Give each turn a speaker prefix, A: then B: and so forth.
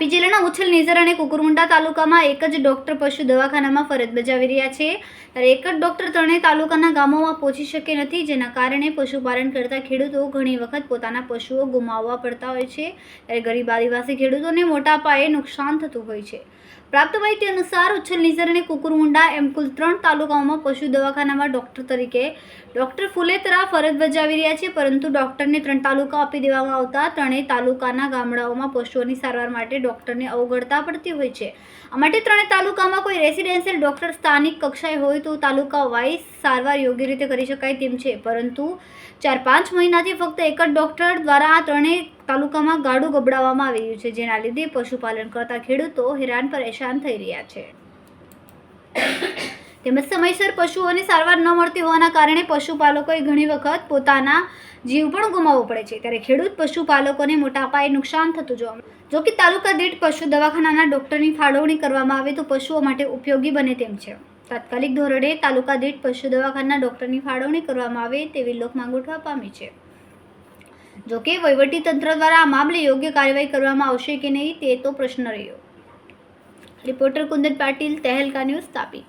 A: તાપી જિલ્લાના ઉછલ નિઝર અને કુકરમુંડા તાલુકામાં એક જ ડોક્ટર પશુ દવાખાનામાં ફરજ બજાવી રહ્યા છે, ત્યારે એક જ ડોક્ટર ત્રણેય તાલુકાના ગામોમાં પહોંચી શકે નથી, જેના કારણે પશુપાલન કરતા ખેડૂતો ઘણી વખત પોતાના પશુઓ ગુમાવવા પડતા હોય છે, ત્યારે ગરીબ આદિવાસી ખેડૂતોને મોટા પાયે નુકસાન થતું હોય છે। પ્રાપ્ત માહિતી અનુસાર ઉછલ નિઝર અને કુકરમુંડા એમ કુલ 3 તાલુકાઓમાં પશુ દવાખાનામાં ડોક્ટર તરીકે ડોક્ટર ફુલેતરા ફરજ બજાવી રહ્યા છે, પરંતુ ડોક્ટરને 3 તાલુકા આપી દેવામાં આવતા ત્રણેય તાલુકાના ગામડાઓમાં પશુઓની સારવાર માટે ડોક્ટરને અવગણતા પડતી હોય છે। આ માટે ત્રણેય તાલુકામાં કોઈ રેસિડેન્શિયલ ડોક્ટર સ્થાનિક કક્ષાએ હોય તો તાલુકા વાઇઝ સારવાર યોગ્ય રીતે કરી શકાય તેમ છે, પરંતુ 4-5 મહિનાથી ફક્ત એક જ ડોક્ટર દ્વારા આ ત્રણેય તાલુકામાં ગાડું ગબડાવવામાં આવી રહ્યું છે, જેના લીધે પશુપાલન કરતા ખેડૂતો હેરાન પરેશાન થઈ રહ્યા છે। તેમજ સમયસર પશુઓની સારવાર ન મળતી હોવાના કારણે પશુપાલકોએ ઘણી વખત પોતાના જીવ પણ ગુમાવવો પડે છે, ત્યારે ખેડૂત પશુપાલકોને મોટા પાયે નુકસાન થતું જોવા મળે છે। જો કે તાલુકા દીઠ પશુ દવાખાનાના ડોક્ટરની ફાળવણી કરવામાં આવે તો પશુઓ માટે ઉપયોગી બને તેમ છે। તાત્કાલિક ધોરણે તાલુકા દીઠ પશુ દવાખાનાના ડોક્ટરની ફાળવણી કરવામાં આવે તેવી લોક માંગ ઉઠવા પામી છે। જો કે વહીવટીતંત્ર દ્વારા આ મામલે યોગ્ય કાર્યવાહી કરવામાં આવશે કે નહીં તે તો પ્રશ્ન રહ્યો। Reporter Kundan Patil, Tehelka news, Tapi.